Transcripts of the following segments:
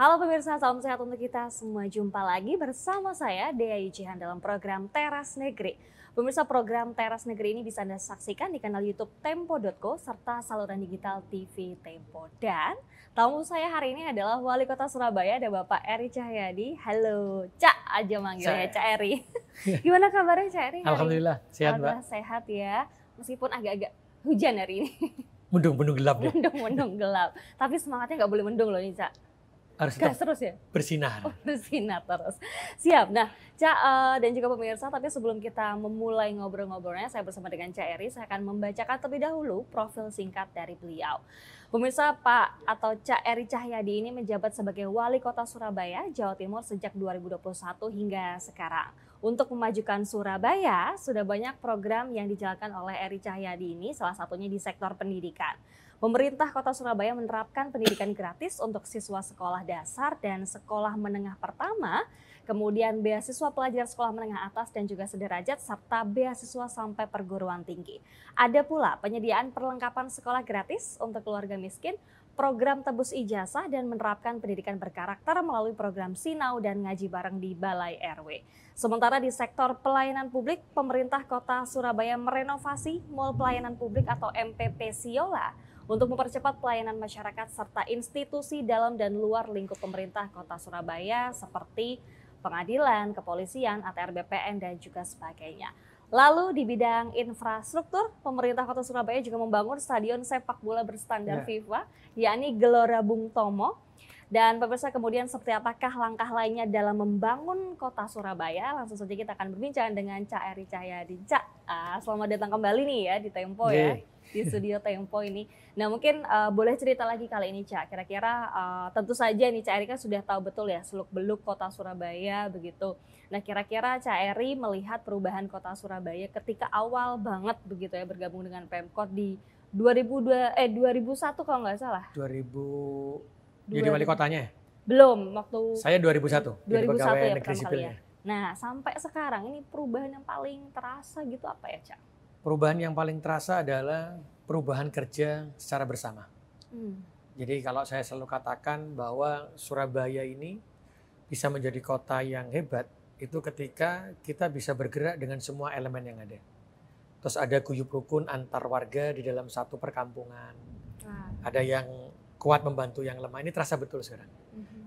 Halo pemirsa, salam sehat untuk kita semua. Jumpa lagi bersama saya, Dea Yujihan dalam program Teras Negeri. Pemirsa, program Teras Negeri ini bisa Anda saksikan di kanal YouTube Tempo.co serta saluran digital TV Tempo. Dan tamu saya hari ini adalah Wali Kota Surabaya, ada Bapak Eri Cahyadi. Halo, Cak aja manggilnya, Cak Eri. Gimana kabarnya Cak Eri? Alhamdulillah, sehat Mbak. Alhamdulillah sehat ya, meskipun agak-agak hujan hari ini. Mendung gelap deh. Mendung gelap, tapi semangatnya nggak boleh mendung loh nih Cak. Harus Gas tetap terus ya? bersinar. Oh, bersinar terus. Siap. Nah, Cak dan juga pemirsa, tapi sebelum kita memulai ngobrol-ngobrolnya, saya bersama dengan Cak Eri, saya akan membacakan terlebih dahulu profil singkat dari beliau. Pemirsa, Pak atau Cak Eri Cahyadi ini menjabat sebagai Wali Kota Surabaya, Jawa Timur sejak 2021 hingga sekarang. Untuk memajukan Surabaya, sudah banyak program yang dijalankan oleh Eri Cahyadi ini, salah satunya di sektor pendidikan. Pemerintah Kota Surabaya menerapkan pendidikan gratis untuk siswa sekolah dasar dan sekolah menengah pertama, kemudian beasiswa pelajar sekolah menengah atas dan juga sederajat, serta beasiswa sampai perguruan tinggi. Ada pula penyediaan perlengkapan sekolah gratis untuk keluarga miskin, program tebus ijazah, dan menerapkan pendidikan berkarakter melalui program Sinau dan ngaji bareng di Balai RW. Sementara di sektor pelayanan publik, pemerintah Kota Surabaya merenovasi Mall Pelayanan Publik atau MPP Siola untuk mempercepat pelayanan masyarakat serta institusi dalam dan luar lingkup pemerintah Kota Surabaya seperti pengadilan, kepolisian, ATR BPN, dan juga sebagainya. Lalu di bidang infrastruktur, pemerintah Kota Surabaya juga membangun stadion sepak bola berstandar FIFA, yakni Gelora Bung Tomo. Dan pemirsa, kemudian seperti apakah langkah lainnya dalam membangun Kota Surabaya? Langsung saja kita akan berbincang dengan Cak Eri Cahyadi. Cak, selamat datang kembali nih ya di Tempo ya, di studio Tempo ini. Nah mungkin boleh cerita lagi kali ini Cak, kira-kira tentu saja nih Cak Eri kan sudah tahu betul ya seluk-beluk Kota Surabaya begitu. Nah kira-kira Cak Eri melihat perubahan Kota Surabaya ketika awal banget begitu ya bergabung dengan Pemkot di 2001 kalau nggak salah. 2000 jadi wali kotanya? Belum, waktu saya 2001, 2001 jadi pegawai ya negeri pertama kali sipilnya. ya. Nah sampai sekarang ini perubahan yang paling terasa gitu apa ya Cak? Perubahan yang paling terasa adalah perubahan kerja secara bersama. Jadi kalau saya selalu katakan bahwa Surabaya ini bisa menjadi kota yang hebat itu ketika kita bisa bergerak dengan semua elemen yang ada. Terus ada guyub rukun antar warga di dalam satu perkampungan. Ada yang kuat membantu yang lemah, ini terasa betul sekarang.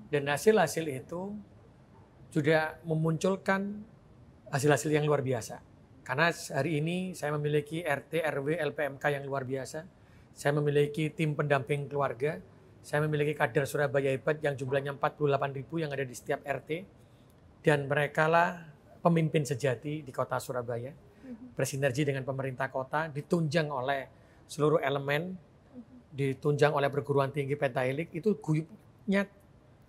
Dan hasil-hasil itu sudah memunculkan hasil-hasil yang luar biasa. Karena hari ini saya memiliki RT, RW, LPMK yang luar biasa. Saya memiliki tim pendamping keluarga. Saya memiliki kader Surabaya hebat yang jumlahnya 48.000 yang ada di setiap RT. Dan mereka lah pemimpin sejati di kota Surabaya. Bersinergi dengan pemerintah kota, ditunjang oleh seluruh elemen, ditunjang oleh perguruan tinggi Pentahelik, itu guyupnya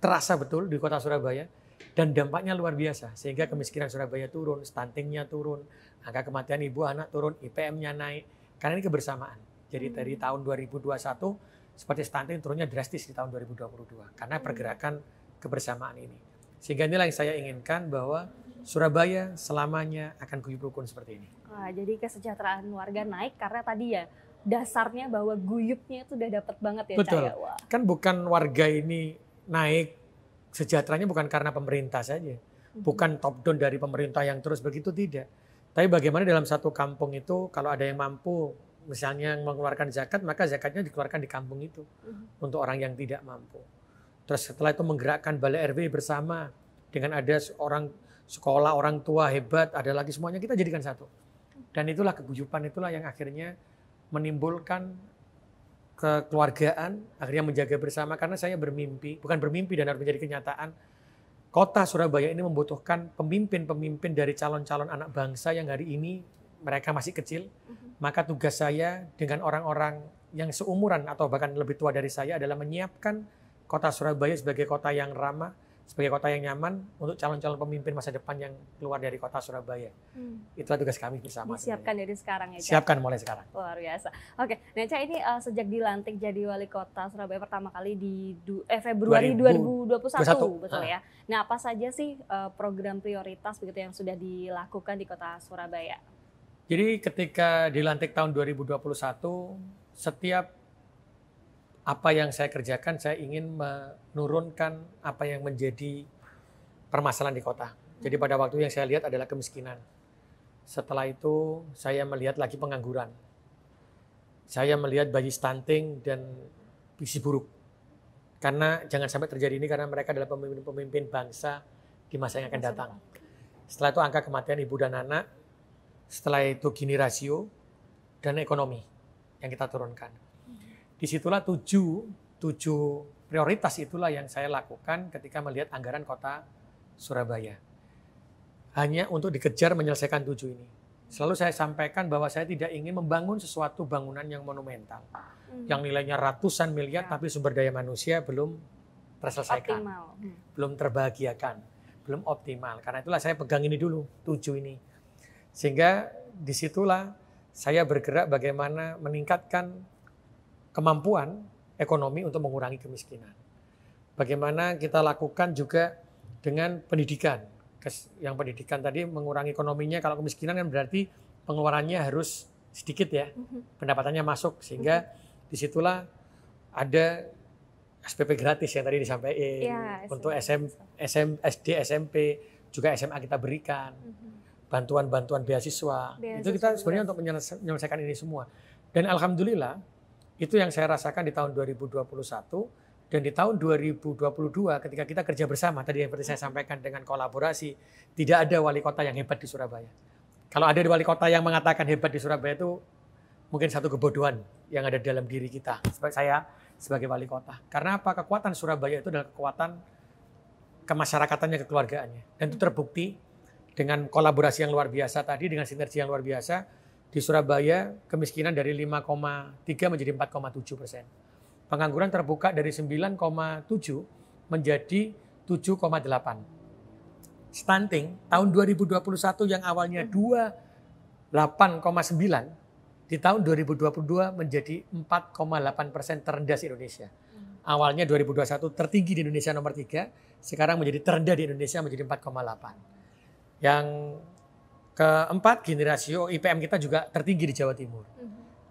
terasa betul di kota Surabaya dan dampaknya luar biasa sehingga kemiskinan Surabaya turun, stuntingnya turun, angka kematian ibu anak turun, IPM-nya naik karena ini kebersamaan. Jadi dari tahun 2021 seperti stunting turunnya drastis di tahun 2022 karena pergerakan kebersamaan ini. Sehingga inilah yang saya inginkan bahwa Surabaya selamanya akan guyup rukun seperti ini. Wah, jadi kesejahteraan warga naik karena tadi ya dasarnya bahwa guyupnya itu udah dapat banget ya Betul. Cak. Wah. Kan bukan warga ini naik sejahteranya bukan karena pemerintah saja. Bukan top down dari pemerintah yang terus begitu, tidak. Tapi bagaimana dalam satu kampung itu kalau ada yang mampu misalnya mengeluarkan zakat, maka zakatnya dikeluarkan di kampung itu untuk orang yang tidak mampu. Terus setelah itu menggerakkan balai RW bersama dengan ada orang sekolah, orang tua hebat, ada lagi semuanya kita jadikan satu. Dan itulah keguyupan itulah yang akhirnya menimbulkan kekeluargaan, akhirnya menjaga bersama karena saya bermimpi, bukan bermimpi dan harus menjadi kenyataan. Kota Surabaya ini membutuhkan pemimpin-pemimpin dari calon-calon anak bangsa yang hari ini mereka masih kecil. Maka tugas saya dengan orang-orang yang seumuran atau bahkan lebih tua dari saya adalah menyiapkan kota Surabaya sebagai kota yang ramah, sebagai kota yang nyaman untuk calon-calon pemimpin masa depan yang keluar dari kota Surabaya. Itulah tugas kami bersama. Disiapkan dari sekarang ya Cak? Siapkan mulai sekarang. Luar biasa. Oke, nah Cak ini sejak dilantik jadi wali kota Surabaya pertama kali di Februari 2021 betul ya. Nah apa saja sih program prioritas begitu yang sudah dilakukan di kota Surabaya? Jadi ketika dilantik tahun 2021, setiap apa yang saya kerjakan, saya ingin menurunkan apa yang menjadi permasalahan di kota. Jadi pada waktu yang saya lihat adalah kemiskinan. Setelah itu saya melihat lagi pengangguran. Saya melihat bayi stunting dan gizi buruk. Karena jangan sampai terjadi ini karena mereka adalah pemimpin bangsa di masa yang akan datang. Setelah itu angka kematian ibu dan anak. Setelah itu Gini rasio dan ekonomi yang kita turunkan. Disitulah tujuh prioritas itulah yang saya lakukan ketika melihat anggaran kota Surabaya. Hanya untuk dikejar menyelesaikan 7 ini. Selalu saya sampaikan bahwa saya tidak ingin membangun sesuatu bangunan yang monumental. Yang nilainya ratusan miliar tapi sumber daya manusia belum terselesaikan. Belum terbahagiakan, belum optimal. Karena itulah saya pegang ini dulu, 7 ini. Sehingga disitulah saya bergerak bagaimana meningkatkan kemampuan ekonomi untuk mengurangi kemiskinan. Bagaimana kita lakukan juga dengan pendidikan. Yang pendidikan tadi mengurangi ekonominya, kalau kemiskinan kan berarti pengeluarannya harus sedikit ya, pendapatannya masuk. Sehingga disitulah ada SPP gratis yang tadi disampaikan, untuk SD, SMP, juga SMA kita berikan. Bantuan-bantuan beasiswa. Itu kita sebenarnya untuk menyelesaikan ini semua. Dan alhamdulillah itu yang saya rasakan di tahun 2021 dan di tahun 2022 ketika kita kerja bersama tadi yang seperti saya sampaikan dengan kolaborasi, tidak ada wali kota yang hebat di Surabaya. Kalau ada wali kota yang mengatakan hebat di Surabaya itu mungkin satu kebodohan yang ada dalam diri kita. Saya sebagai wali kota. Karena apa? Kekuatan Surabaya itu adalah kekuatan kemasyarakatannya, kekeluargaannya. Dan itu terbukti dengan kolaborasi yang luar biasa tadi, dengan sinergi yang luar biasa, di Surabaya kemiskinan dari 5,3 menjadi 4,7%. Pengangguran terbuka dari 9,7 menjadi 7,8. Stunting tahun 2021 yang awalnya 28,9 di tahun 2022 menjadi 4,8% terendah di Indonesia. Awalnya 2021 tertinggi di Indonesia nomor 3, sekarang menjadi terendah di Indonesia menjadi 4,8. Yang keempat, Gini rasio IPM kita juga tertinggi di Jawa Timur.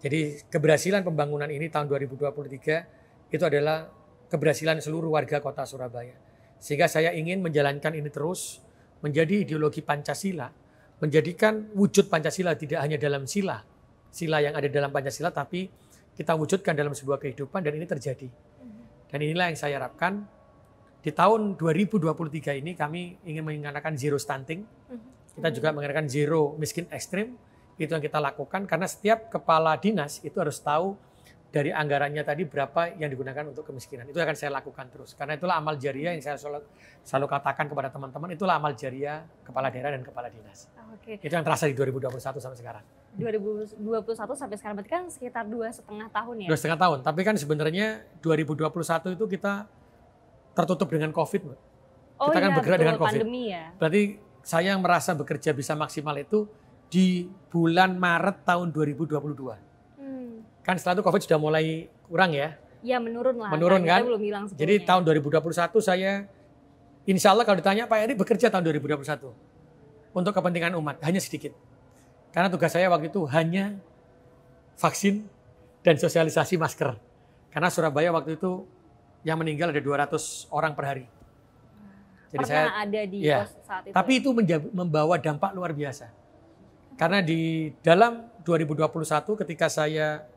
Jadi keberhasilan pembangunan ini tahun 2023 itu adalah keberhasilan seluruh warga kota Surabaya. Sehingga saya ingin menjalankan ini terus menjadi ideologi Pancasila, menjadikan wujud Pancasila tidak hanya dalam sila yang ada dalam Pancasila, tapi kita wujudkan dalam sebuah kehidupan dan ini terjadi. Dan inilah yang saya harapkan. Di tahun 2023 ini kami ingin mengatakan zero stunting. Kita juga mengatakan zero miskin ekstrim. Itu yang kita lakukan karena setiap kepala dinas itu harus tahu dari anggarannya tadi berapa yang digunakan untuk kemiskinan. Itu akan saya lakukan terus. Karena itulah amal jariah yang saya selalu katakan kepada teman-teman. Itulah amal jariah kepala daerah dan kepala dinas. Itu yang terasa di 2021 sampai sekarang. 2021 sampai sekarang berarti kan sekitar 2,5 tahun ya? 2,5 tahun. Tapi kan sebenarnya 2021 itu kita tertutup dengan COVID. Kita kan bergerak dengan COVID. Pandemi ya? Berarti saya yang merasa bekerja bisa maksimal itu di bulan Maret tahun 2022. Kan setelah itu COVID sudah mulai kurang ya? Ya menurun lah. Menurun kan? Belum hilang jadi tahun 2021 saya insya Allah kalau ditanya Pak Eri bekerja tahun 2021. Untuk kepentingan umat, hanya sedikit. Karena tugas saya waktu itu hanya vaksin dan sosialisasi masker. Karena Surabaya waktu itu yang meninggal ada 200 orang per hari. Jadi pernah ada di pos saat itu. Tapi itu membawa dampak luar biasa. Karena di dalam 2021 ketika saya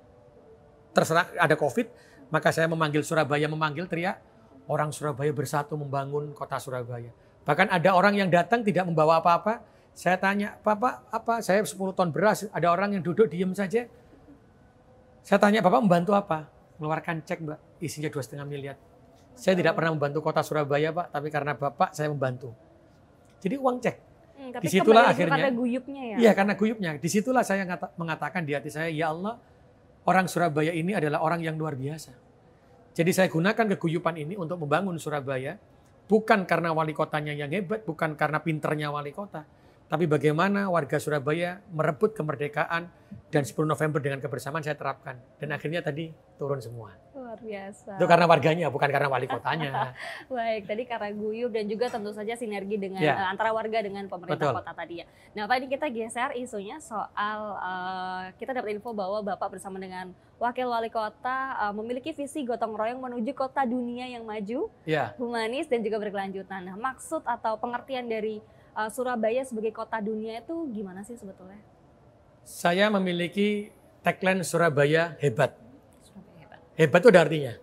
terserah ada COVID, maka saya memanggil Surabaya, teriak, orang Surabaya bersatu membangun kota Surabaya. Bahkan ada orang yang datang tidak membawa apa-apa. Saya tanya, Bapak apa? Saya 10 ton beras, ada orang yang duduk diem saja. Saya tanya, Bapak membantu apa? Mengeluarkan cek Mbak, isinya 2,5 miliar. Saya tidak pernah membantu kota Surabaya Pak, tapi karena Bapak saya membantu. Jadi uang cek. Tapi disitulah akhirnya. Karena guyupnya ya? Iya karena guyupnya. Disitulah saya mengatakan di hati saya, ya Allah, orang Surabaya ini adalah orang yang luar biasa. Jadi saya gunakan keguyupan ini untuk membangun Surabaya, bukan karena wali kotanya yang hebat, bukan karena pinternya wali kota, tapi bagaimana warga Surabaya merebut kemerdekaan dan 10 November dengan kebersamaan saya terapkan. Dan akhirnya tadi turun semua. Wah, Luar biasa. Itu karena warganya, bukan karena wali kotanya. Baik, tadi karena guyup dan juga tentu saja sinergi dengan antara warga dengan pemerintah kota tadi ya. Nah, Pak, ini kita geser isunya soal kita dapat info bahwa Bapak bersama dengan Wakil Wali Kota memiliki visi gotong royong menuju kota dunia yang maju, humanis dan juga berkelanjutan. Nah, maksud atau pengertian dari Surabaya sebagai kota dunia itu gimana sih sebetulnya? Saya memiliki tagline Surabaya hebat. Hebat itu ada artinya.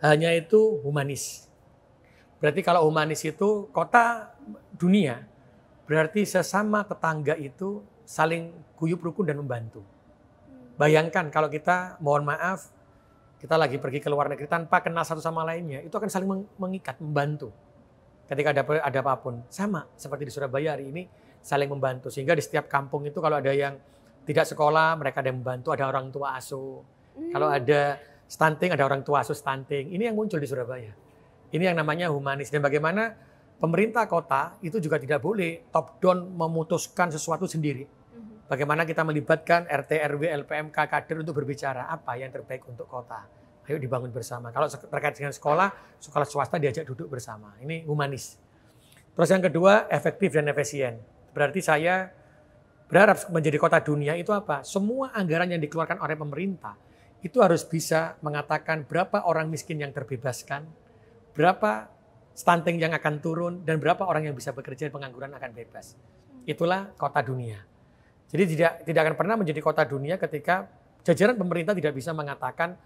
Hanya itu humanis. Berarti kalau humanis itu kota dunia, berarti sesama tetangga itu saling guyup rukun dan membantu. Bayangkan kalau kita, mohon maaf, kita lagi pergi ke luar negeri tanpa kenal satu sama lainnya, itu akan saling mengikat, membantu. Ketika ada apapun. Sama seperti di Surabaya hari ini, saling membantu. Sehingga di setiap kampung itu kalau ada yang tidak sekolah, mereka ada yang membantu, ada orang tua asuh. Kalau ada stunting, ada orang tua asuh stunting. Ini yang muncul di Surabaya. Ini yang namanya humanis. Dan bagaimana pemerintah kota itu juga tidak boleh top down memutuskan sesuatu sendiri. Bagaimana kita melibatkan RT, RW, LPMK, kader untuk berbicara apa yang terbaik untuk kota. Ayo dibangun bersama. Kalau terkait dengan sekolah, sekolah swasta diajak duduk bersama. Ini humanis. Terus yang kedua, efektif dan efisien. Berarti saya berharap menjadi kota dunia itu apa? Semua anggaran yang dikeluarkan oleh pemerintah itu harus bisa mengatakan berapa orang miskin yang terbebaskan, berapa stunting yang akan turun, dan berapa orang yang bisa bekerja pengangguran akan bebas. Itulah kota dunia. Jadi tidak akan pernah menjadi kota dunia ketika jajaran pemerintah tidak bisa mengatakan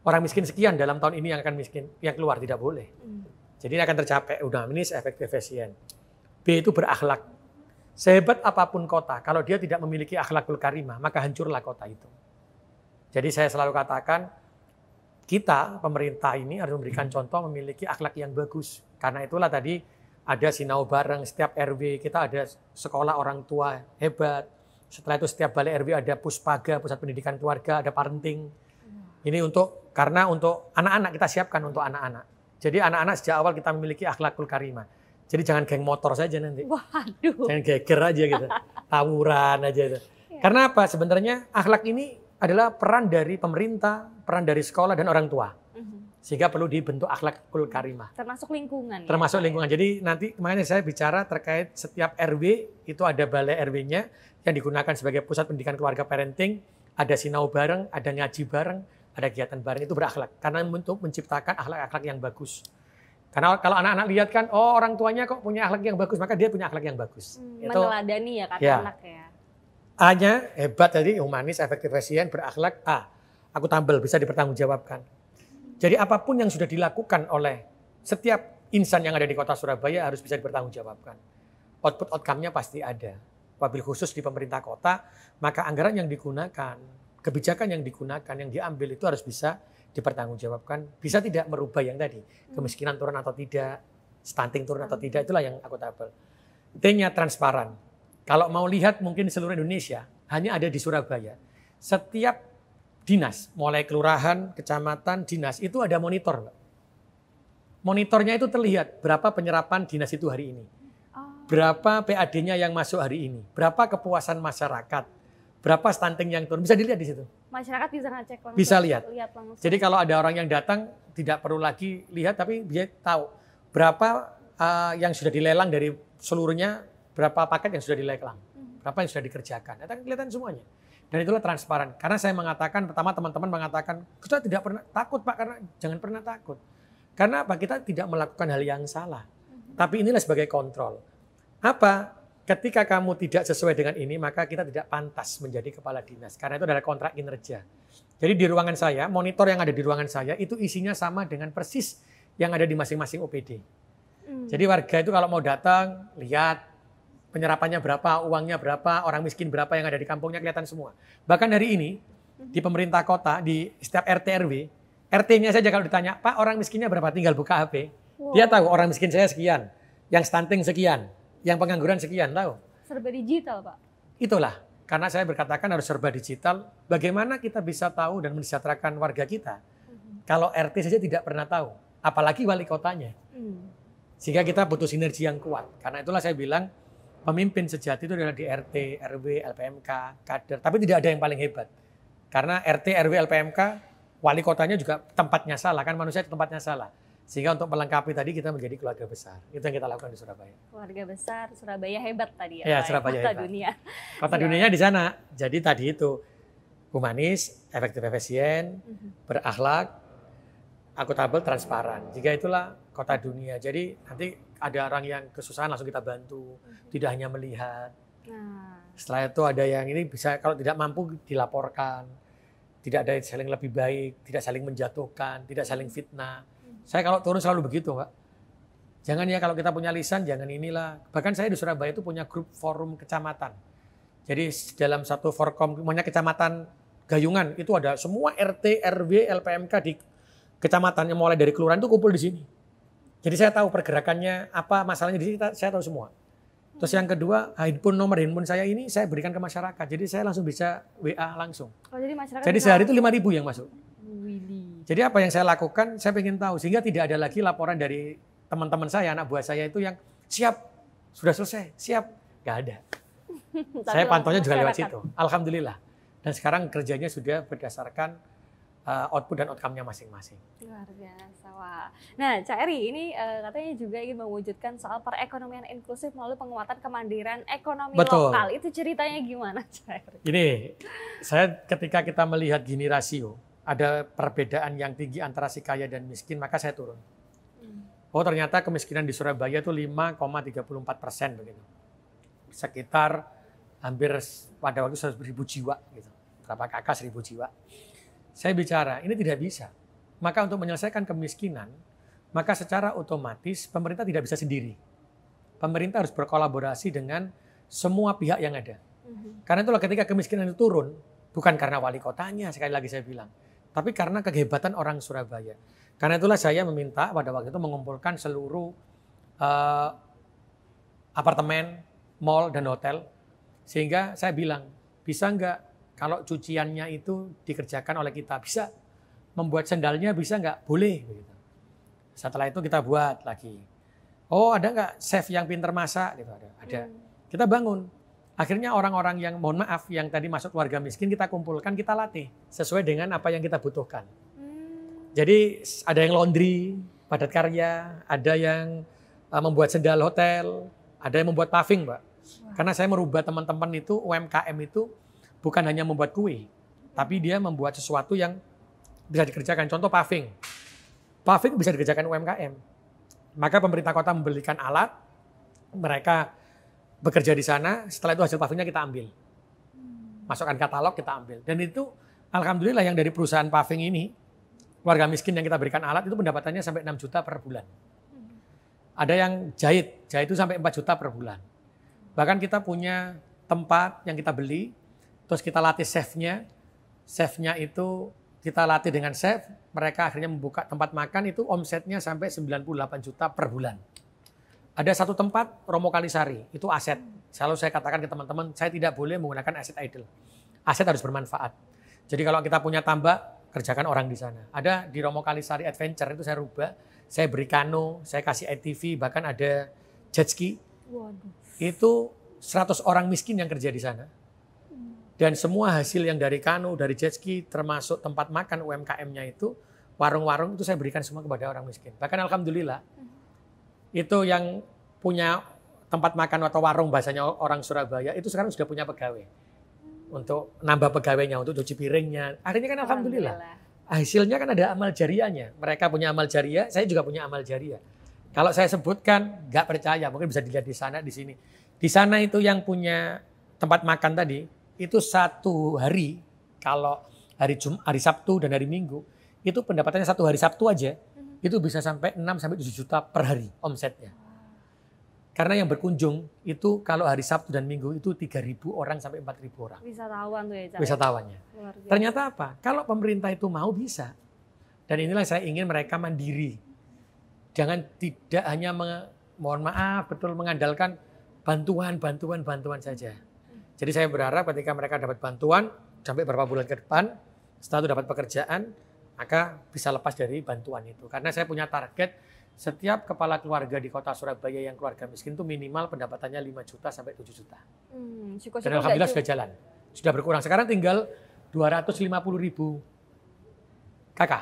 orang miskin sekian dalam tahun ini yang akan miskin, yang keluar tidak boleh. Jadi ini akan tercapai, humanis, efektif, efisien. B itu berakhlak. Sehebat apapun kota, kalau dia tidak memiliki akhlakul karimah, maka hancurlah kota itu. Jadi saya selalu katakan, kita pemerintah ini harus memberikan contoh memiliki akhlak yang bagus. Karena itulah tadi ada sinau bareng, setiap RW kita ada sekolah orang tua hebat. Setelah itu setiap balai RW ada puspaga, pusat pendidikan keluarga, ada parenting. Ini karena untuk anak-anak kita siapkan untuk anak-anak. Jadi anak-anak sejak awal kita memiliki akhlakul karimah. Jadi jangan geng motor saja nanti. Waduh. Jangan geger aja gitu. Tawuran aja itu. Karena apa? Sebenarnya akhlak ini adalah peran dari pemerintah, peran dari sekolah dan orang tua. Sehingga perlu dibentuk akhlakul karimah. Termasuk lingkungan. Termasuk lingkungan. Jadi nanti makanya saya bicara terkait setiap RW itu ada balai RW-nya yang digunakan sebagai pusat pendidikan keluarga parenting, ada sinau bareng, ada ngaji bareng, ada kegiatan bareng, itu berakhlak. Karena untuk menciptakan akhlak-akhlak yang bagus. Karena kalau anak-anak lihat kan, oh orang tuanya kok punya akhlak yang bagus, maka dia punya akhlak yang bagus. Meneladani ya kata anak ya. A-nya hebat tadi, humanis, efektif, efisien, berakhlak. A, aku tambal, bisa dipertanggungjawabkan. Jadi apapun yang sudah dilakukan oleh setiap insan yang ada di kota Surabaya harus bisa dipertanggungjawabkan. Output outcome-nya pasti ada. Wabil khusus di pemerintah kota, maka anggaran yang digunakan, kebijakan yang digunakan, yang diambil itu harus bisa dipertanggungjawabkan. Bisa tidak merubah yang tadi, kemiskinan turun atau tidak, stunting turun atau tidak, itulah yang akuntabel. T-nya transparan. Kalau mau lihat mungkin seluruh Indonesia, hanya ada di Surabaya. Setiap dinas, mulai kelurahan, kecamatan, dinas, itu ada monitor. Monitornya itu terlihat berapa penyerapan dinas itu hari ini. Berapa PAD-nya yang masuk hari ini. Berapa kepuasan masyarakat. Berapa stunting yang turun. Bisa dilihat di situ. Masyarakat bisa ngecek langsung. Bisa lihat. Langsung. Jadi kalau ada orang yang datang, tidak perlu lagi lihat, tapi dia tahu berapa yang sudah dilelang dari seluruhnya, berapa paket yang sudah dilelang. Berapa yang sudah dikerjakan. Itu kelihatan semuanya. Dan itulah transparan. Karena saya mengatakan, pertama teman-teman mengatakan, kita tidak pernah takut Pak, karena jangan pernah takut. Karena apa? Kita tidak melakukan hal yang salah. Tapi inilah sebagai kontrol. Apa? Ketika kamu tidak sesuai dengan ini, maka kita tidak pantas menjadi kepala dinas. Karena itu adalah kontrak kinerja. Jadi di ruangan saya, monitor yang ada di ruangan saya, itu isinya sama dengan persis yang ada di masing-masing OPD. Jadi warga itu kalau mau datang, lihat penyerapannya berapa, uangnya berapa, orang miskin berapa yang ada di kampungnya kelihatan semua. Bahkan hari ini, di pemerintah kota, di setiap RT RW, RT-nya saja kalau ditanya, Pak orang miskinnya berapa, tinggal buka HP. Dia tahu orang miskin saya sekian, yang stunting sekian, yang pengangguran sekian, tahu. Serba digital Pak. Itulah, karena saya berkatakan harus serba digital, bagaimana kita bisa tahu dan mensejahterakan warga kita. Kalau RT saja tidak pernah tahu, apalagi wali kotanya. Sehingga kita butuh sinergi yang kuat. Karena itulah saya bilang, pemimpin sejati itu adalah di RT, RW, LPMK, kader. Tapi tidak ada yang paling hebat. Karena RT, RW, LPMK, wali kotanya juga tempatnya salah, kan manusia tempatnya salah. Sehingga untuk melengkapi tadi kita menjadi keluarga besar. Itu yang kita lakukan di Surabaya. Keluarga besar, Surabaya hebat tadi ya. Ya, Pak, Surabaya kota hebat. dunia. Kota dunianya di sana. Jadi tadi itu humanis, efektif efisien, berakhlak, akuntabel, transparan. Jika itulah kota dunia. Jadi nanti ada orang yang kesusahan langsung kita bantu, tidak hanya melihat. Nah, Setelah itu ada yang ini bisa kalau tidak mampu dilaporkan. Tidak ada saling lebih baik, tidak saling menjatuhkan, tidak saling fitnah. Saya kalau turun selalu begitu, Pak. Jangan ya kalau kita punya lisan, jangan inilah. Bahkan saya di Surabaya itu punya grup forum kecamatan. Jadi dalam satu forkom, namanya kecamatan Gayungan, itu ada semua RT, RW, LPMK di kecamatan yang mulai dari kelurahan itu kumpul di sini. Jadi saya tahu pergerakannya, apa masalahnya di sini, saya tahu semua. Terus yang kedua, nomor handphone saya ini saya berikan ke masyarakat. Jadi saya langsung bisa WA langsung. oh, jadi masyarakat Jadi bisa sehari itu 5.000 yang masuk. Widih. Jadi apa yang saya lakukan, saya ingin tahu. Sehingga tidak ada lagi laporan dari teman-teman saya, anak buah saya itu yang siap, sudah selesai, siap. Nggak ada. Saya pantaunya juga lewat situ. Alhamdulillah. Dan sekarang kerjanya sudah berdasarkan output dan outcome-nya masing-masing. Luar biasa. Wah. Nah, Cak Eri ini katanya juga ingin mewujudkan soal perekonomian inklusif melalui penguatan kemandirian ekonomi Betul. lokal. Itu ceritanya gimana, Cak Eri? Ini, saya ketika kita melihat gini rasio, ada perbedaan yang tinggi antara si kaya dan miskin, maka saya turun. Oh ternyata kemiskinan di Surabaya itu 5,34% begitu. Sekitar hampir pada waktu 100.000 jiwa gitu. Berapa kakak 1.000 jiwa. Saya bicara, ini tidak bisa. Maka untuk menyelesaikan kemiskinan, maka secara otomatis pemerintah tidak bisa sendiri. Pemerintah harus berkolaborasi dengan semua pihak yang ada. Karena itulah ketika kemiskinan itu turun, bukan karena wali kotanya, sekali lagi saya bilang, tapi karena kehebatan orang Surabaya. Karena itulah saya meminta pada waktu itu mengumpulkan seluruh apartemen, mall, dan hotel. Sehingga saya bilang, bisa nggak kalau cuciannya itu dikerjakan oleh kita? Bisa. Membuat sendalnya bisa nggak? Boleh. Setelah itu kita buat lagi. Oh ada nggak chef yang pinter masak? Gitu, ada. Kita bangun. Akhirnya orang-orang yang mohon maaf yang tadi masuk keluarga miskin kita kumpulkan, kita latih sesuai dengan apa yang kita butuhkan. Jadi ada yang laundry, padat karya, ada yang membuat sendal hotel, ada yang membuat paving, Mbak. Karena saya merubah teman-teman itu, UMKM itu bukan hanya membuat kue, tapi dia membuat sesuatu yang bisa dikerjakan. Contoh paving. Paving bisa dikerjakan UMKM. Maka pemerintah kota membelikan alat, mereka bekerja di sana, setelah itu hasil pavingnya kita ambil. Masukkan katalog, kita ambil. Dan itu alhamdulillah yang dari perusahaan paving ini, warga miskin yang kita berikan alat itu pendapatannya sampai 6 juta per bulan. Ada yang jahit itu sampai 4 juta per bulan. Bahkan kita punya tempat yang kita beli, terus kita latih chefnya itu kita latih dengan chef, mereka akhirnya membuka tempat makan itu omsetnya sampai 98 juta per bulan. Ada satu tempat, Romo Kalisari, itu aset. Selalu saya katakan ke teman-teman, saya tidak boleh menggunakan aset idle. Aset harus bermanfaat. Jadi kalau kita punya tambak, kerjakan orang di sana. Ada di Romo Kalisari Adventure, itu saya rubah. Saya beri kano, saya kasih ATV, bahkan ada jet ski. Waduh. Itu 100 orang miskin yang kerja di sana. Dan semua hasil yang dari kano, dari jet ski, termasuk tempat makan UMKM-nya itu, warung-warung itu saya berikan semua kepada orang miskin. Bahkan alhamdulillah, itu yang punya tempat makan atau warung bahasanya orang Surabaya, itu sekarang sudah punya pegawai. Untuk nambah pegawainya, untuk cuci piringnya. Akhirnya kan alhamdulillah. Hasilnya kan ada amal jariahnya. Mereka punya amal jariah, saya juga punya amal jariah. Kalau saya sebutkan, nggak percaya, mungkin bisa dilihat di sana, di sini. Di sana itu yang punya tempat makan tadi, itu satu hari, kalau hari Sabtu dan hari Minggu, itu pendapatannya satu hari Sabtu aja, itu bisa sampai 6-7 juta per hari omsetnya. Karena yang berkunjung itu kalau hari Sabtu dan Minggu itu 3.000 orang sampai 4.000 orang. Wisatawan tuh ya, Cak. Wisatawannya. Ternyata apa? Kalau pemerintah itu mau bisa. Dan inilah saya ingin mereka mandiri. Jangan tidak hanya mohon maaf betul mengandalkan bantuan saja. Jadi saya berharap ketika mereka dapat bantuan sampai beberapa bulan ke depan, setelah itu dapat pekerjaan, maka bisa lepas dari bantuan itu. Karena saya punya target setiap kepala keluarga di kota Surabaya yang keluarga miskin itu minimal pendapatannya 5 juta sampai 7 juta. Dan alhamdulillah sudah jalan. Sudah berkurang. Sekarang tinggal 250.000. KK.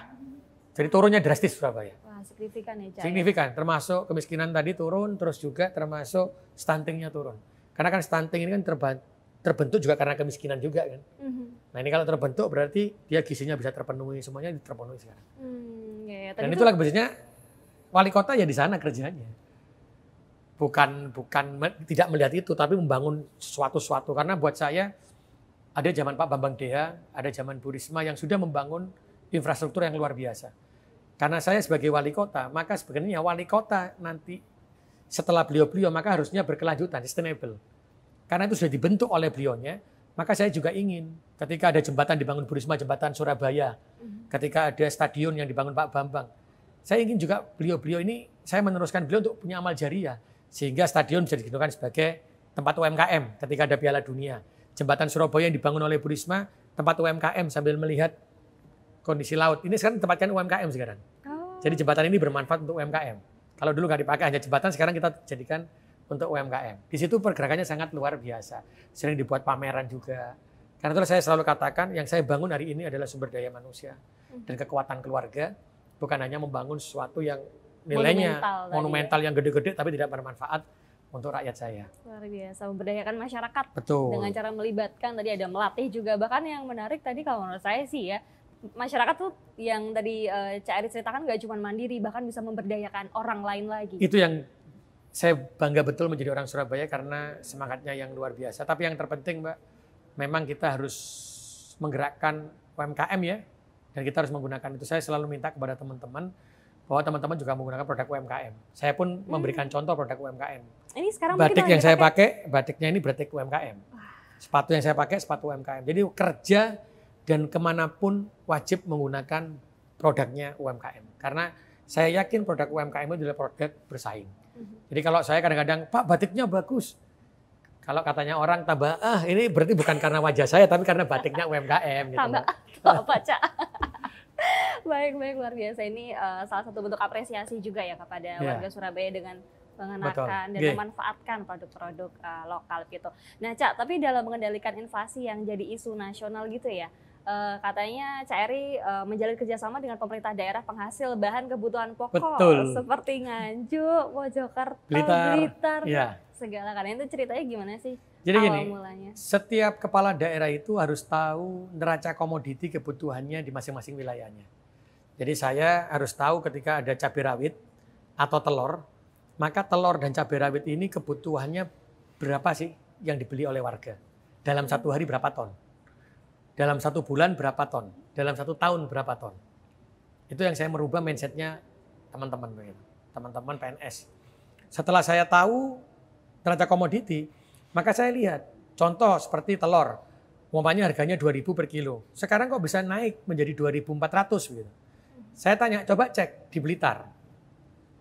Jadi turunnya drastis Surabaya. Wah, signifikan ya, Cak. Signifikan, termasuk kemiskinan tadi turun, terus juga termasuk stuntingnya turun. Karena kan stunting ini kan terbentuk juga karena kemiskinan juga kan. Nah ini kalau terbentuk berarti dia gizinya bisa terpenuhi, semuanya terpenuhi sekarang. Ya. Dan itulah biasanya wali kota ya di sana kerjanya. Bukan tidak melihat itu, tapi membangun sesuatu. Karena buat saya ada zaman Pak Bambang Deha, ada zaman Bu Risma yang sudah membangun infrastruktur yang luar biasa. Karena saya sebagai wali kota, maka sebenarnya wali kota nanti setelah beliau maka harusnya berkelanjutan, sustainable. Karena itu sudah dibentuk oleh beliaunya, maka saya juga ingin ketika ada jembatan dibangun Bu Risma, jembatan Surabaya, ketika ada stadion yang dibangun Pak Bambang, saya ingin juga beliau ini, saya meneruskan beliau untuk punya amal jariah, sehingga stadion bisa digunakan sebagai tempat UMKM ketika ada Piala Dunia. Jembatan Surabaya yang dibangun oleh Bu Risma, tempat UMKM sambil melihat kondisi laut. Ini sekarang tempatkan UMKM sekarang. Jadi jembatan ini bermanfaat untuk UMKM. Kalau dulu nggak dipakai hanya jembatan, sekarang kita jadikan untuk UMKM. Di situ pergerakannya sangat luar biasa. Sering dibuat pameran juga. Karena itu saya selalu katakan yang saya bangun hari ini adalah sumber daya manusia dan kekuatan keluarga. Bukan hanya membangun sesuatu yang nilainya monumental yang gede-gede tapi tidak bermanfaat untuk rakyat saya. Luar biasa, memberdayakan masyarakat. Betul. Dengan cara melibatkan, tadi ada melatih juga. Bahkan yang menarik tadi kalau menurut saya sih ya, masyarakat tuh yang tadi Cak Eri ceritakan gak cuma mandiri, bahkan bisa memberdayakan orang lain lagi. Itu yang saya bangga betul menjadi orang Surabaya karena semangatnya yang luar biasa. Tapi yang terpenting Mbak, memang kita harus menggerakkan UMKM ya. Dan kita harus menggunakan itu. Saya selalu minta kepada teman-teman bahwa teman-teman juga menggunakan produk UMKM. Saya pun memberikan contoh produk UMKM. Ini sekarang batik yang saya pakai, batiknya ini batik UMKM. Sepatu yang saya pakai, sepatu UMKM. Jadi kerja dan kemanapun wajib menggunakan produknya UMKM. Karena saya yakin produk UMKM itu adalah produk bersaing. Jadi kalau saya kadang-kadang, Pak batiknya bagus. Kalau katanya orang tambah, ini berarti bukan karena wajah saya, tapi karena batiknya UMKM. Gitu. Tambah apa, Cak? Baik, luar biasa. Ini salah satu bentuk apresiasi juga ya kepada warga Surabaya dengan mengenakan dan memanfaatkan produk-produk lokal gitu. Nah, Cak, tapi dalam mengendalikan inflasi yang jadi isu nasional gitu ya, katanya Cak Eri menjalin kerjasama dengan pemerintah daerah penghasil bahan kebutuhan pokok seperti Nganjuk, Mojokerto, Blitar, segala kan. Itu ceritanya gimana sih? Jadi gini, setiap kepala daerah itu harus tahu neraca komoditi kebutuhannya di masing-masing wilayahnya. Jadi saya harus tahu ketika ada cabai rawit atau telur, maka telur dan cabai rawit ini kebutuhannya berapa sih yang dibeli oleh warga? Dalam satu hari berapa ton? Dalam satu bulan berapa ton? Dalam satu tahun berapa ton? Itu yang saya merubah mindsetnya teman-teman PNS. Setelah saya tahu neraca komoditi, maka saya lihat contoh seperti telur, umpamanya harganya 2.000 per kilo. Sekarang kok bisa naik menjadi 2.400 gitu. Saya tanya, coba cek di Blitar,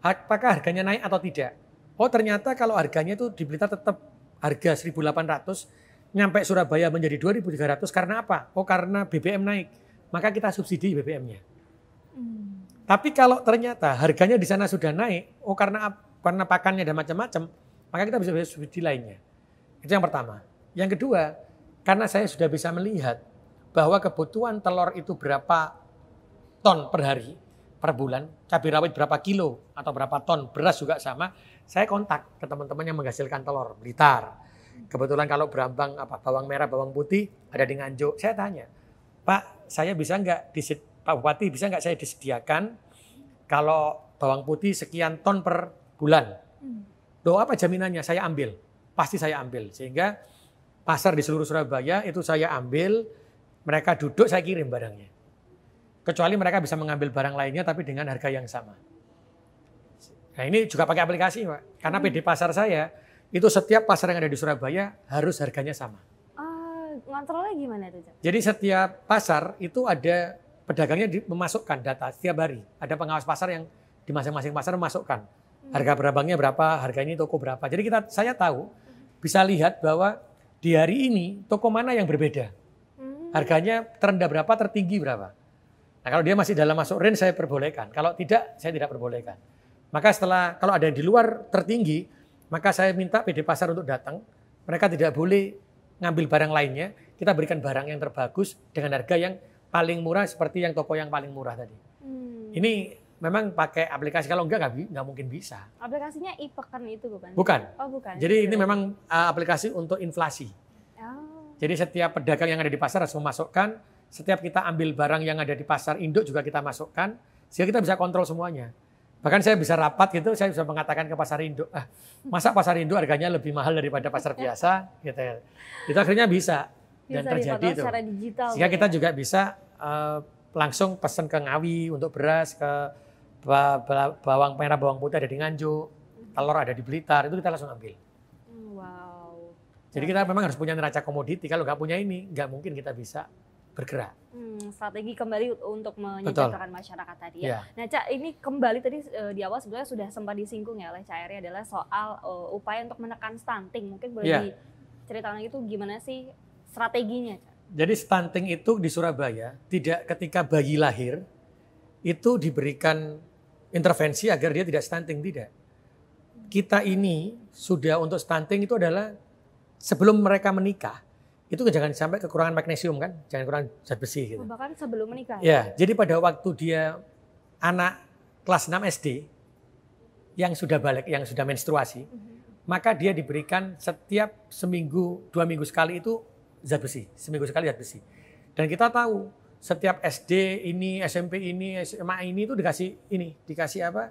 apakah harganya naik atau tidak? Oh ternyata kalau harganya itu di Blitar tetap harga 1.800, nyampe Surabaya menjadi 2.300 karena apa? Oh karena BBM naik, maka kita subsidi BBM-nya. Tapi kalau ternyata harganya di sana sudah naik, oh karena pakannya dan macam-macam, maka kita bisa subsidi lainnya. Itu yang pertama. Yang kedua, karena saya sudah bisa melihat bahwa kebutuhan telur itu berapa ton per hari, per bulan, cabai rawit berapa kilo atau berapa ton, beras juga sama, saya kontak ke teman-teman yang menghasilkan telur, Blitar. Kebetulan kalau berambang bawang merah, bawang putih ada di Nganjuk. Saya tanya, Pak, saya bisa nggak Pak Bupati bisa nggak saya disediakan kalau bawang putih sekian ton per bulan? Loh apa jaminannya? Saya ambil, pasti saya ambil. Sehingga pasar di seluruh Surabaya itu saya ambil, mereka duduk saya kirim barangnya. Kecuali mereka bisa mengambil barang lainnya tapi dengan harga yang sama. Nah ini juga pakai aplikasi Pak, karena PD Pasar saya itu setiap pasar yang ada di Surabaya harus harganya sama. Ngontrolnya gimana tuh? Jadi setiap pasar itu ada pedagangnya memasukkan data setiap hari. Ada pengawas pasar yang di masing-masing pasar memasukkan harga berabangnya berapa, harga ini toko berapa. Jadi saya tahu, bisa lihat bahwa di hari ini toko mana yang berbeda. Harganya terendah berapa, tertinggi berapa. Nah kalau dia masih dalam masuk range saya perbolehkan. Kalau tidak, saya tidak perbolehkan. Maka kalau ada yang di luar tertinggi, maka saya minta PD Pasar untuk datang. Mereka tidak boleh ngambil barang lainnya. Kita berikan barang yang terbagus dengan harga yang paling murah seperti yang toko yang paling murah tadi. Ini memang pakai aplikasi, kalau nggak mungkin bisa. Aplikasinya e-pekan itu bukan? Bukan. Oh bukan. Jadi ini memang aplikasi untuk inflasi. Oh. Jadi setiap pedagang yang ada di pasar harus memasukkan, setiap kita ambil barang yang ada di pasar induk juga kita masukkan, sehingga kita bisa kontrol semuanya. Bahkan saya bisa rapat gitu, saya bisa mengatakan ke pasar induk, masa pasar induk harganya lebih mahal daripada pasar biasa, gitu ya. Itu akhirnya bisa dan terjadi itu. Secara digital. Sehingga kita juga bisa langsung pesan ke Ngawi untuk beras, ke bawang merah, bawang putih ada di Nganjuk, telur ada di Blitar, itu kita langsung ambil. Wow. Jadi kita memang harus punya neraca komoditi, kalau nggak punya ini, nggak mungkin kita bisa bergerak. Strategi kembali untuk menyejahterakan masyarakat tadi ya. Yeah. Nah Cak, ini kembali tadi di awal sebenarnya sudah sempat disinggung ya oleh Cak Eri adalah soal upaya untuk menekan stunting. Mungkin boleh diceritakan itu gimana sih strateginya, Cak? Jadi stunting itu di Surabaya tidak ketika bayi lahir itu diberikan intervensi agar dia tidak stunting, tidak. Kita ini sudah untuk stunting itu adalah sebelum mereka menikah, itu jangan sampai kekurangan magnesium kan, jangan kurang zat besi gitu. Bahkan sebelum menikah. Ya, jadi pada waktu dia anak kelas 6 SD yang sudah balik, yang sudah menstruasi, maka dia diberikan setiap seminggu, 2 minggu sekali itu zat besi, seminggu sekali zat besi. Dan kita tahu setiap SD ini, SMP ini, SMA ini itu dikasih apa?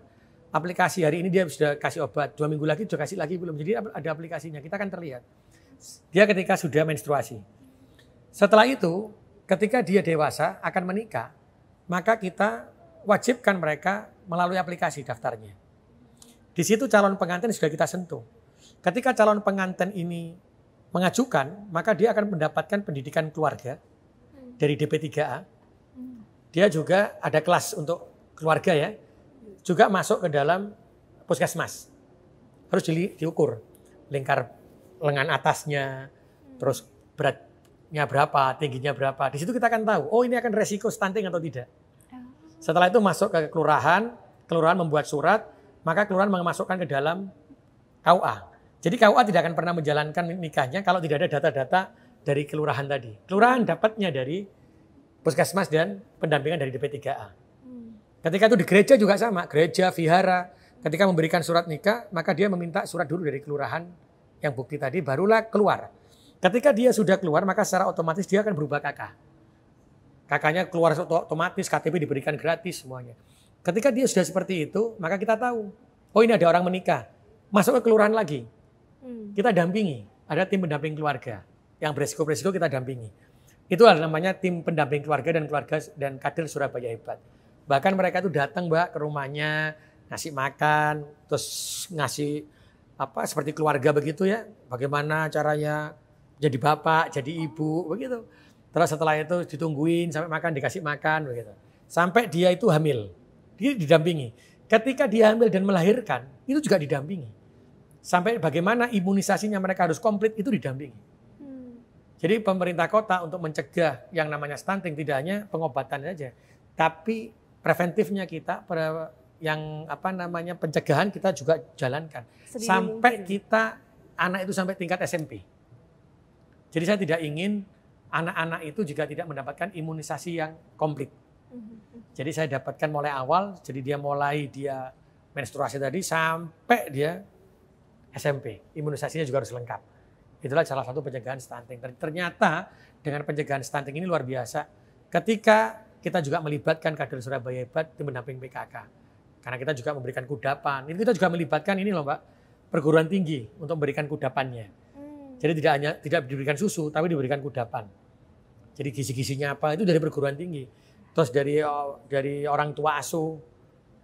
Aplikasi. Hari ini dia sudah kasih obat, 2 minggu lagi sudah kasih lagi belum. Jadi ada aplikasinya, kita kan terlihat. Dia ketika sudah menstruasi. Setelah itu, ketika dia dewasa akan menikah, maka kita wajibkan mereka melalui aplikasi daftarnya. Di situ calon pengantin sudah kita sentuh. Ketika calon pengantin ini mengajukan, maka dia akan mendapatkan pendidikan keluarga dari DP3A. Dia juga ada kelas untuk keluarga ya, juga masuk ke dalam puskesmas. Harus diukur lingkar lengan atasnya, terus beratnya berapa, tingginya berapa. Di situ kita akan tahu, oh ini akan resiko stunting atau tidak. Setelah itu masuk ke kelurahan, kelurahan membuat surat, maka kelurahan memasukkan ke dalam KUA. Jadi KUA tidak akan pernah menjalankan nikahnya kalau tidak ada data-data dari kelurahan tadi. Kelurahan dapatnya dari puskesmas dan pendampingan dari DP3A. Ketika itu di gereja juga sama, gereja, vihara, ketika memberikan surat nikah, maka dia meminta surat dulu dari kelurahan yang bukti tadi, barulah keluar. Ketika dia sudah keluar, maka secara otomatis dia akan berubah kakak. Kakaknya keluar otomatis, KTP diberikan gratis semuanya. Ketika dia sudah seperti itu, maka kita tahu, oh ini ada orang menikah, masuk ke kelurahan lagi. Kita dampingi, ada tim pendamping keluarga yang beresiko-beresiko kita dampingi. Itu namanya tim pendamping keluarga dan kader Surabaya Hebat. Bahkan mereka itu datang Mbak ke rumahnya, ngasih makan, terus ngasih apa seperti keluarga begitu ya. Bagaimana caranya jadi bapak, jadi ibu begitu. Terus setelah itu ditungguin sampai makan, dikasih makan begitu. Sampai dia itu hamil. Dia didampingi. Ketika dia hamil dan melahirkan, itu juga didampingi. Sampai bagaimana imunisasinya mereka harus komplit itu didampingi. Jadi pemerintah kota untuk mencegah yang namanya stunting tidak hanya pengobatan saja, tapi preventifnya kita yang apa namanya pencegahan kita juga jalankan sampai kita anak itu sampai tingkat SMP. Jadi saya tidak ingin anak-anak itu juga tidak mendapatkan imunisasi yang komplit. Jadi saya dapatkan mulai awal, jadi dia menstruasi tadi sampai dia SMP, imunisasinya juga harus lengkap. Itulah salah satu pencegahan stunting. Ternyata dengan pencegahan stunting ini luar biasa. Ketika kita juga melibatkan kader Surabaya Hebat tim pendamping PKK. Karena kita juga memberikan kudapan. Ini kita juga melibatkan ini loh Mbak, perguruan tinggi untuk memberikan kudapannya. Jadi tidak diberikan susu, tapi diberikan kudapan. Jadi gizi-gizinya apa itu dari perguruan tinggi. Terus dari orang tua asuh,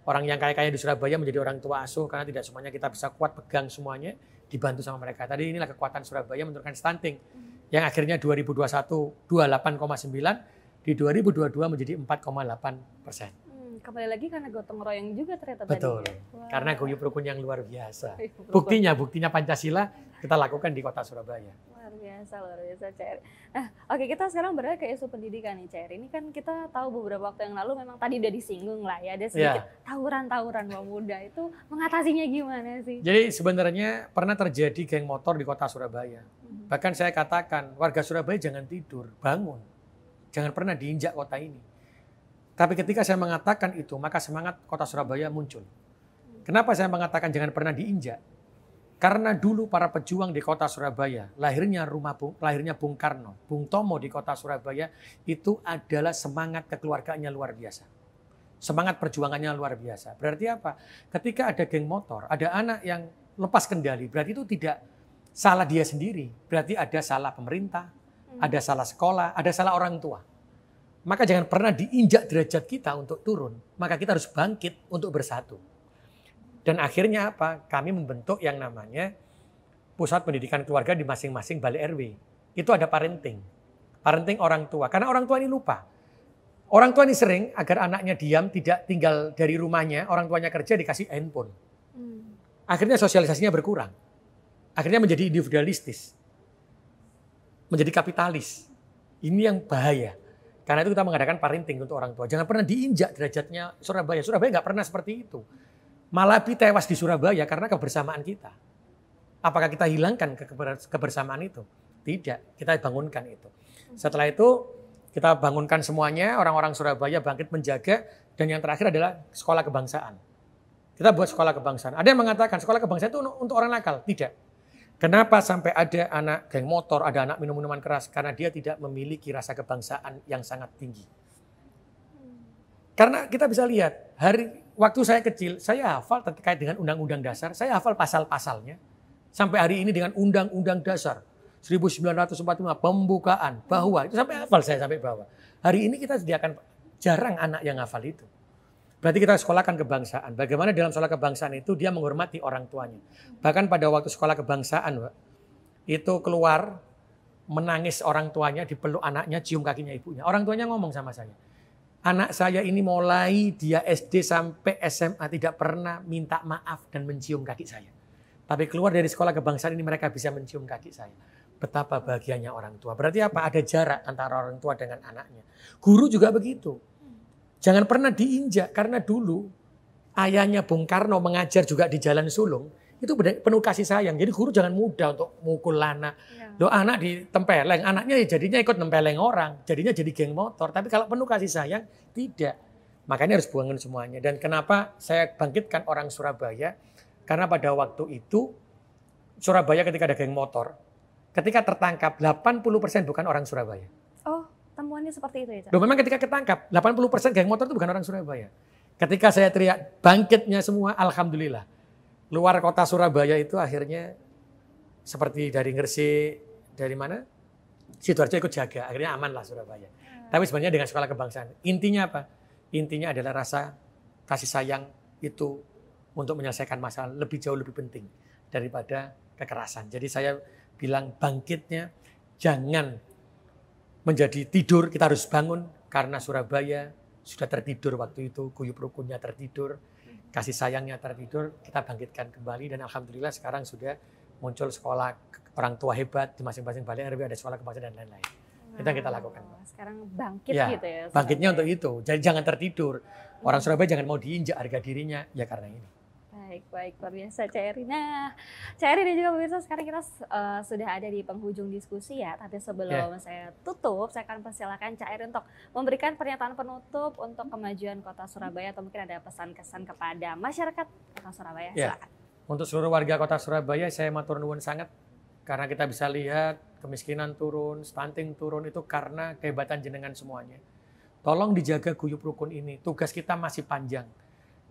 orang yang kaya-kaya di Surabaya menjadi orang tua asuh karena tidak semuanya kita bisa kuat pegang semuanya. Dibantu sama mereka. Tadi inilah kekuatan Surabaya menurunkan stunting. Yang akhirnya 2021 28,9, di 2022 menjadi 4,8%. Kembali lagi karena gotong royong juga ternyata. Betul. Tadi. Wow. Karena guyup rukun yang luar biasa. Buktinya Pancasila kita lakukan di kota Surabaya. Luar biasa Cak Eri. Nah, oke kita sekarang beralih ke isu pendidikan nih Cak Eri. Ini kan kita tahu beberapa waktu yang lalu memang tadi udah disinggung lah ya, ada sedikit tawuran-tawuran pemuda itu mengatasinya gimana sih? Jadi sebenarnya pernah terjadi geng motor di kota Surabaya. Bahkan saya katakan warga Surabaya jangan tidur, bangun. jangan pernah diinjak kota ini. Tapi ketika saya mengatakan itu, maka semangat kota Surabaya muncul. Kenapa saya mengatakan jangan pernah diinjak? Karena dulu para pejuang di kota Surabaya, lahirnya Bung Karno, Bung Tomo di kota Surabaya, itu adalah semangat kekeluargaannya luar biasa. Semangat perjuangannya luar biasa. Berarti apa? Ketika ada geng motor, ada anak yang lepas kendali, berarti itu tidak salah dia sendiri. Berarti ada salah pemerintah, ada salah sekolah, ada salah orang tua. Maka jangan pernah diinjak derajat kita untuk turun. Maka kita harus bangkit untuk bersatu. Dan akhirnya apa? Kami membentuk yang namanya pusat pendidikan keluarga di masing-masing Balai RW. Itu ada parenting. Parenting orang tua. Karena orang tua ini lupa. Orang tua ini sering agar anaknya diam, tidak tinggal dari rumahnya, orang tuanya kerja dikasih handphone. Akhirnya sosialisasinya berkurang. Akhirnya menjadi individualistis. Menjadi kapitalis. Ini yang bahaya. Karena itu kita mengadakan parenting untuk orang tua. Jangan pernah diinjak derajatnya Surabaya. Surabaya nggak pernah seperti itu. Malabi tewas di Surabaya karena kebersamaan kita. Apakah kita hilangkan kebersamaan itu? Tidak, kita bangunkan itu. Setelah itu kita bangunkan semuanya, orang-orang Surabaya bangkit menjaga, dan yang terakhir adalah sekolah kebangsaan. Kita buat sekolah kebangsaan. Ada yang mengatakan sekolah kebangsaan itu untuk orang nakal. Tidak. Kenapa sampai ada anak geng motor, ada anak minum minuman keras? Karena dia tidak memiliki rasa kebangsaan yang sangat tinggi. Karena kita bisa lihat, waktu saya kecil, saya hafal terkait dengan Undang-Undang Dasar, saya hafal pasal-pasalnya. Sampai hari ini dengan Undang-Undang Dasar 1945, pembukaan, bahwa, itu sampai hafal saya sampai bawah. Hari ini kita sediakan, jarang anak yang hafal itu. Berarti kita sekolahkan kebangsaan. Bagaimana dalam sekolah kebangsaan itu dia menghormati orang tuanya. Bahkan pada waktu sekolah kebangsaan, Pak, itu keluar menangis orang tuanya, dipeluk anaknya, cium kakinya ibunya. Orang tuanya ngomong sama saya. Anak saya ini mulai dia SD sampai SMA tidak pernah minta maaf dan mencium kaki saya. Tapi keluar dari sekolah kebangsaan ini mereka bisa mencium kaki saya. Betapa bahagianya orang tua. Berarti apa? Ada jarak antara orang tua dengan anaknya. Guru juga begitu. Jangan pernah diinjak, karena dulu ayahnya Bung Karno mengajar juga di Jalan Sulung. Itu penuh kasih sayang. Jadi guru jangan mudah untuk mukul anak. Loh, anak ditempeleng, anaknya jadinya ikut nempeleng orang. Jadinya jadi geng motor. Tapi kalau penuh kasih sayang, tidak. Makanya harus buangin semuanya. Dan kenapa saya bangkitkan orang Surabaya? Karena pada waktu itu, Surabaya ketika ada geng motor, ketika tertangkap 80% bukan orang Surabaya. Oh, temuannya seperti itu ya, Cak? Loh, memang ketika ketangkap 80% geng motor itu bukan orang Surabaya. Ketika saya teriak bangkitnya semua, alhamdulillah. Luar kota Surabaya itu akhirnya seperti dari Gresik, dari mana? Sidoarjo ikut jaga, akhirnya aman lah Surabaya. Tapi sebenarnya dengan sekolah kebangsaan. Intinya apa? Intinya adalah rasa kasih sayang itu untuk menyelesaikan masalah lebih jauh lebih penting daripada kekerasan. Jadi saya bilang bangkitnya jangan menjadi tidur, kita harus bangun karena Surabaya sudah tertidur waktu itu, guyub rukunnya tertidur, kasih sayangnya tertidur, kita bangkitkan kembali dan alhamdulillah sekarang sudah muncul sekolah orang tua hebat di masing-masing Balai RW, ada sekolah kebangsaan dan lain-lain. Itu yang kita lakukan. Sekarang bangkit ya, gitu ya. Bangkitnya untuk itu. Jadi jangan tertidur. Orang Surabaya jangan mau diinjak harga dirinya ya karena ini. Baik, luar biasa Cak Eri. Nah, Cak Eri dan juga pemirsa, sekarang kita sudah ada di penghujung diskusi ya. Tapi sebelum saya tutup, saya akan persilakan Cak Eri untuk memberikan pernyataan penutup untuk kemajuan Kota Surabaya atau mungkin ada pesan-kesan kepada masyarakat Kota Surabaya. Silakan. Untuk seluruh warga Kota Surabaya, saya matur nuwun sangat karena kita bisa lihat kemiskinan turun, stunting turun itu karena kehebatan jenengan semuanya. Tolong dijaga guyub rukun ini. Tugas kita masih panjang.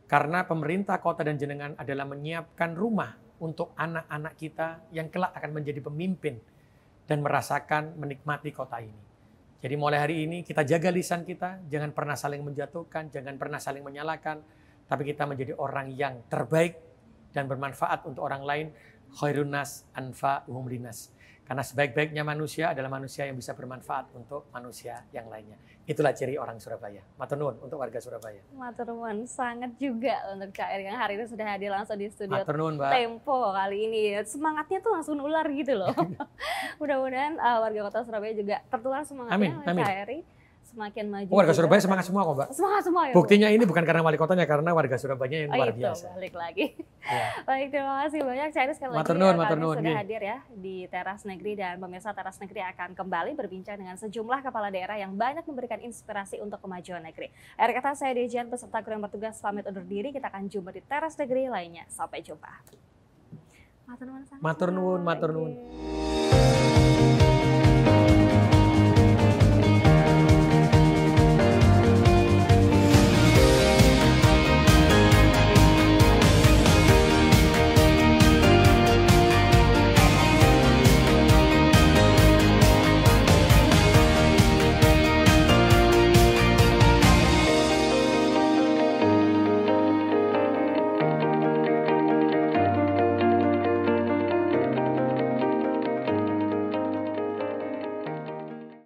Karena pemerintah kota dan jenengan adalah menyiapkan rumah untuk anak-anak kita yang kelak akan menjadi pemimpin dan merasakan menikmati kota ini. Jadi mulai hari ini kita jaga lisan kita, jangan pernah saling menjatuhkan, jangan pernah saling menyalahkan, tapi kita menjadi orang yang terbaik dan bermanfaat untuk orang lain. Khairun nas anfa'uhum linnas. Karena sebaik-baiknya manusia adalah manusia yang bisa bermanfaat untuk manusia yang lainnya. Itulah ciri orang Surabaya. Matur nuwun untuk warga Surabaya. Matur nuwun sangat juga untuk Cak Eri yang hari ini sudah hadir langsung di studio Tempo kali ini. Semangatnya tuh langsung nular gitu loh. Mudah-mudahan warga Kota Surabaya juga tertular semangatnya oleh Cak Eri. semakin maju. Warga juga, Surabaya semangat semua kok, Mbak. Semangat semua ya. Buktinya ini bukan karena wali kotanya, karena warga Surabaya yang luar itu, biasa. balik lagi. Ya. Baik, terima kasih banyak Cak Eri sekali lagi Matur nuwun, kami matur nuwun, sudah nggih. hadir ya di Teras Negeri, dan pemirsa Teras Negeri akan kembali berbincang dengan sejumlah kepala daerah yang banyak memberikan inspirasi untuk kemajuan negeri. Akhir kata saya Dejian beserta kru yang bertugas pamit undur diri. Kita akan jumpa di Teras Negeri lainnya. Sampai jumpa. Matur nuwun. Matur nuwun, matur nuwun.